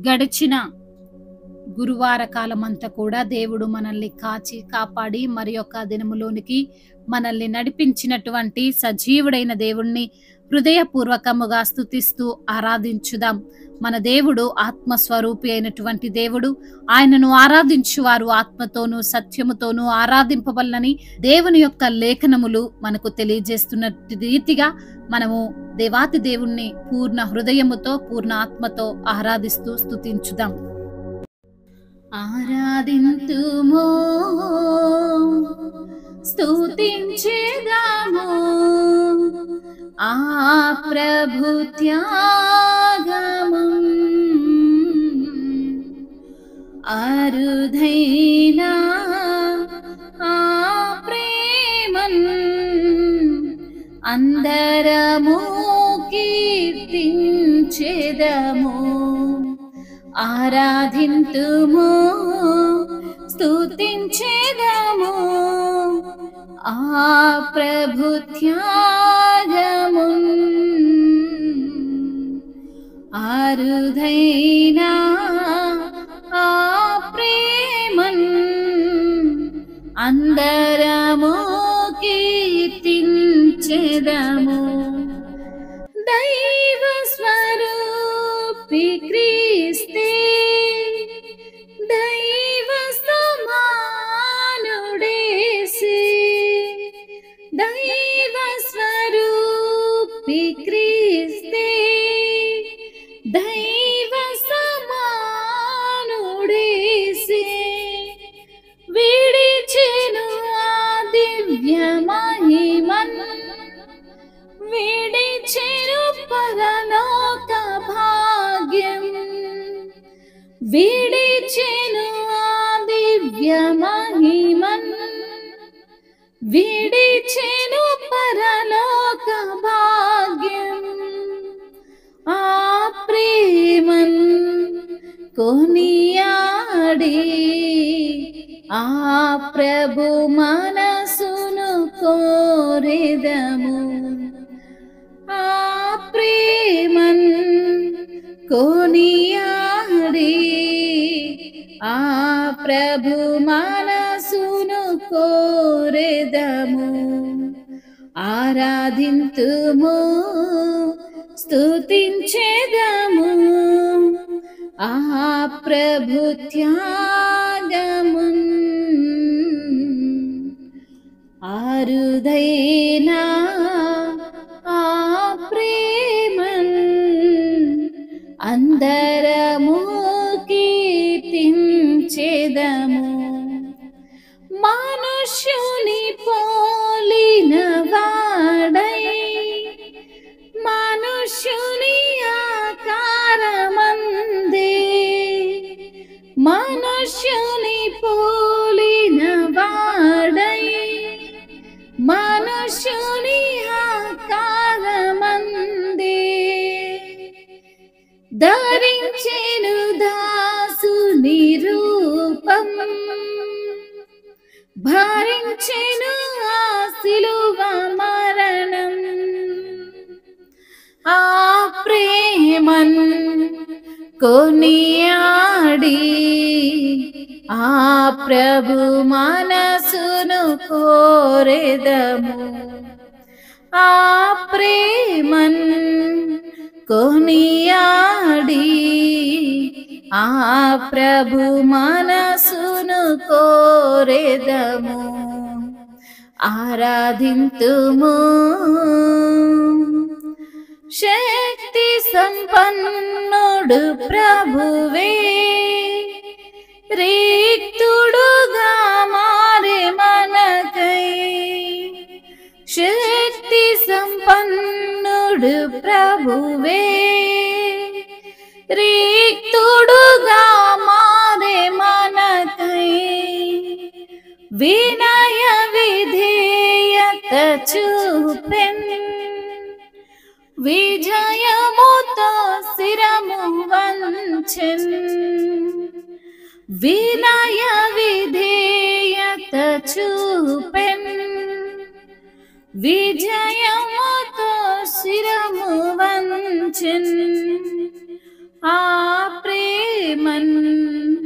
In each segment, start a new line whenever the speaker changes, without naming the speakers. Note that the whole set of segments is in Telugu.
గడిచిన గురువార కాలమంతా కూడా దేవుడు మనల్ని కాచి కాపాడి మరి యొక్క దినములోనికి మనల్ని నడిపించినటువంటి సజీవుడైన దేవుణ్ణి హృదయపూర్వకముగా స్తుతిస్తూ ఆరాధించుదాం. మన దేవుడు ఆత్మస్వరూపి అయినటువంటి దేవుడు. ఆయనను ఆరాధించువారు ఆత్మతోనూ సత్యముతోనూ ఆరాధింపవలనని దేవుని యొక్క లేఖనములు మనకు తెలియజేస్తున్న రీతిగా మనము దేవాతి దేవుణ్ణి పూర్ణ హృదయముతో పూర్ణ ఆత్మతో ఆరాధిస్తూ స్తుతించుదాం. ఆరాధింతుమో స్తుతించెదము ఆ ప్రభు త్యాగము అరుదైనా ఆ ప్రేమన్ అందరము కీర్తించెదము. ఆరాధింతుము స్తుతించెదము ఆ ప్రభు త్యాగము అరుదైనా ఆ ప్రేమన్ అందరము కీర్తించెదము. దైవ స్వరూపి క్రీస్తే దైవ సమానుడేసే దైవ స్వరూపి క్రీస్తే దైవ సమానుడేసే విడిచెను ఆ దివ్య మహిమన్ విడిచెను పరలోక భాగ్యం విడిచెను ఆ దివ్య మహిమన్ విడిచెను పరలోక భాగ్యం ఆ ప్రేమన్ కొనియాడి ఆ ప్రభు మనసును కోరెదము. ఆ ప్రేమన్ కొనియాడి ఆ ప్రభు మనసును కోరెదము. ఆరాధింతుము స్తుతించెదము ఆ ప్రభు త్యాగము అరుదైనా ఆ ప్రేమన్ అందరము కీర్తించెదము. మనుష్యుని పోలిన వాడై మనుష్యుని ఆకారమందే మనుష్యుని పోలిన వాడై మనుష్యుని ఆకారమందే ధరించెను దాసుని రూపం భరించెను ఆ శిలువ మరణం. ఆ ప్రేమన్ కొనియాడి ఆ ప్రభు మనసును కోరెదము. ఆ ప్రేమన్ కొనియాడి ఆ ప్రభు మనసును కోరెదము. ఆరాధింతుము శక్తి సంపన్నుడు ప్రభువే రిక్తుడుగా మారే మనకై శక్తి సంపన్నుడు ప్రభువే రిక్తుడుగా మారే మనకై వినయ విధేయత చూపెన్ విజయముతో శిరము వంచెన్ వినయ విధేయత చూపెన్ విజయముతో శిరము వంచెన్ ఆ ప్రేమ ప్రేమన్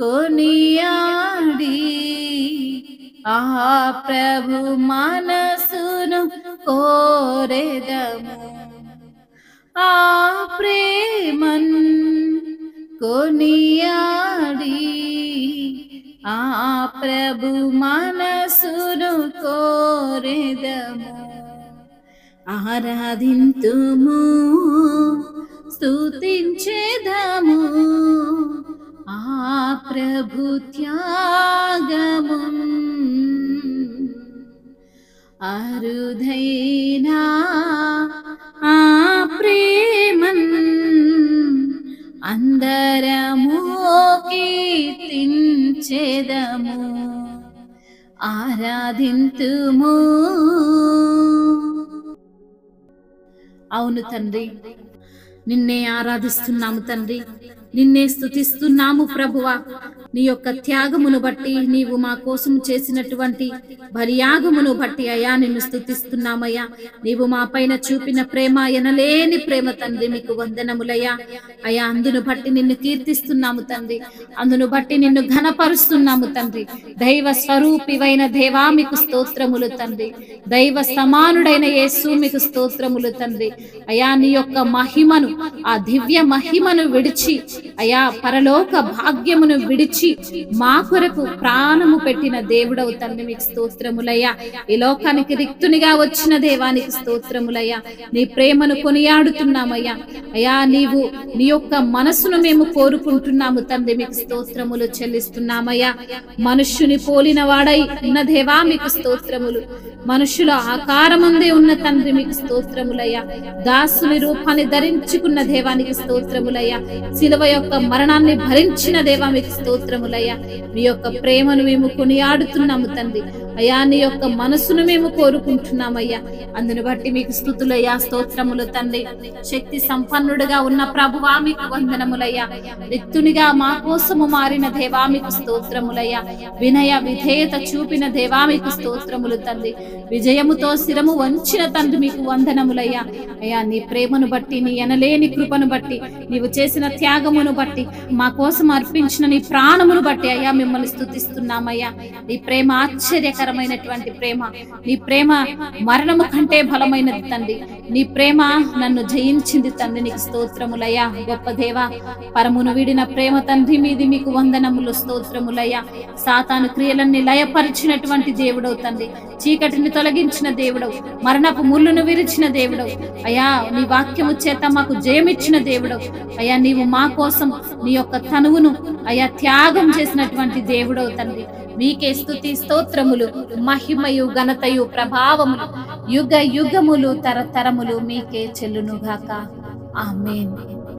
కొనియాడి ఆ ప్రభు మనసును కోరెదము. ఆ ప్రేమన్ కొనియాడి ఆ ప్రభు మనసును కోరెదము. ఆరాధింతుము, స్తుతించెదము ఆ ప్రభు త్యాగము. అరుదైనా ఆ ప్రేమన్ అందరము కీర్తించెదము, ఆరాధింతుము. అవును తండ్రి, నిన్నే ఆరాధిస్తున్నాము తండ్రి, నిన్నే స్తుతిస్తున్నాము ప్రభువా. నీ యొక్క త్యాగమును బట్టి, నీవు మా కోసం చేసినటువంటి బలియాగమును బట్టి అయ్యా నిన్ను స్తుతిస్తున్నామయ్యా. నీవు మా పైన చూపిన ప్రేమ ఎనలేని ప్రేమ తండ్రి, మీకు వందనములయ్యా. అయ్యా అందును బట్టి నిన్ను కీర్తిస్తున్నాము తండ్రి, అందును బట్టి నిన్ను ఘనపరుస్తున్నాము తండ్రి. దైవ స్వరూపివైన దేవా మీకు స్తోత్రములు తండ్రి, దైవ సమానుడైన యేసు మీకు స్తోత్రములు తండ్రి. అయ్యా నీ యొక్క మహిమను, ఆ దివ్య మహిమను విడిచి, అయ్యా పరలోక భాగ్యమును విడిచి మా కొరకు ప్రాణము పెట్టిన దేవుడవు తండ్రి, మీకు స్తోత్రములయ్యా. ఈ లోకానికి రిక్తునిగా వచ్చిన దేవానికి స్తోత్రములయ్యా. నీ ప్రేమను కొనియాడుతున్నామయ్యా. అయ్యా నీవు నీ యొక్క మనసును మేము కోరుకుంటున్నాము తండ్రి, మీకు స్తోత్రములు చెల్లిస్తున్నామయ్యా. మనుష్యుని పోలిన వాడై ఉన్న దేవా మీకు స్తోత్రములు, మనుషుల ఆకారముందే ఉన్న తండ్రి మీకు స్తోత్రములయ్యా. దాసుని రూపాన్ని ధరించుకున్న దేవానికి స్తోత్రములయ్యా. శిలువ యొక్క మరణాన్ని భరించిన దేవా మీకు స్తోత్రములయ్యా. మీ యొక్క ప్రేమను మేము కొనియాడుతున్నాము తండ్రి. అయ్యా నీ యొక్క మనసును మేము కోరుకుంటున్నామయ్యా. అందును బట్టి మీకు స్తుతులయ్యా, స్తోత్రములు తండ్రి. శక్తి సంపన్నుడుగా ఉన్న ప్రభువా మీకు వందనములయ్యా. రిక్తునిగా మా కోసము మారిన దేవా మీకు స్తోత్రములయ్యా. వినయ విధేయత చూపిన దేవా మీకు స్తోత్రములు తండ్రి. విజయముతో శిరము వంచిన తండ్రి మీకు వందనములయ్యా. అయ్యా నీ ప్రేమను బట్టి, నీ ఎనలేని కృపను బట్టి, నీవు చేసిన త్యాగమును బట్టి, మా కోసం అర్పించిన నీ ప్రాణమును బట్టి అయ్యా మిమ్మల్ని స్తుతిస్తున్నామయ్యా. నీ ప్రేమ ఆశ్చర్యకరమైనటువంటి ప్రేమ, నీ ప్రేమ మరణము కంటే బలమైనది తండ్రి. నీ ప్రేమ నన్ను జయించింది తండ్రి, నీకు స్తోత్రములయ్యా. గొప్ప దేవా, పరమును వీడిన ప్రేమ తండ్రి మీది మీకు వందనములు, స్తోత్రములయ్యా. సాతాను క్రియలన్నీ లయపరిచినటువంటి దేవుడవు తండ్రి, చీకటిని తొలగించిన దేవుడవు, మరణపు ముళ్ళును విరిచిన దేవుడవు అయ్యా. నీ వాక్యము చేత మాకు జయమిచ్చిన దేవుడవు అయ్యా. నీవు మా కోసం నీ యొక్క తనువును అయ్యా త్యాగం చేసినటువంటి దేవుడవు తండ్రి. మీకే స్తుతి స్తోత్రములు, మహిమయు ఘనతయు ప్రభావములు యుగ యుగములు తరతరములు మీకే చెల్లునుగాక. ఆమేన్.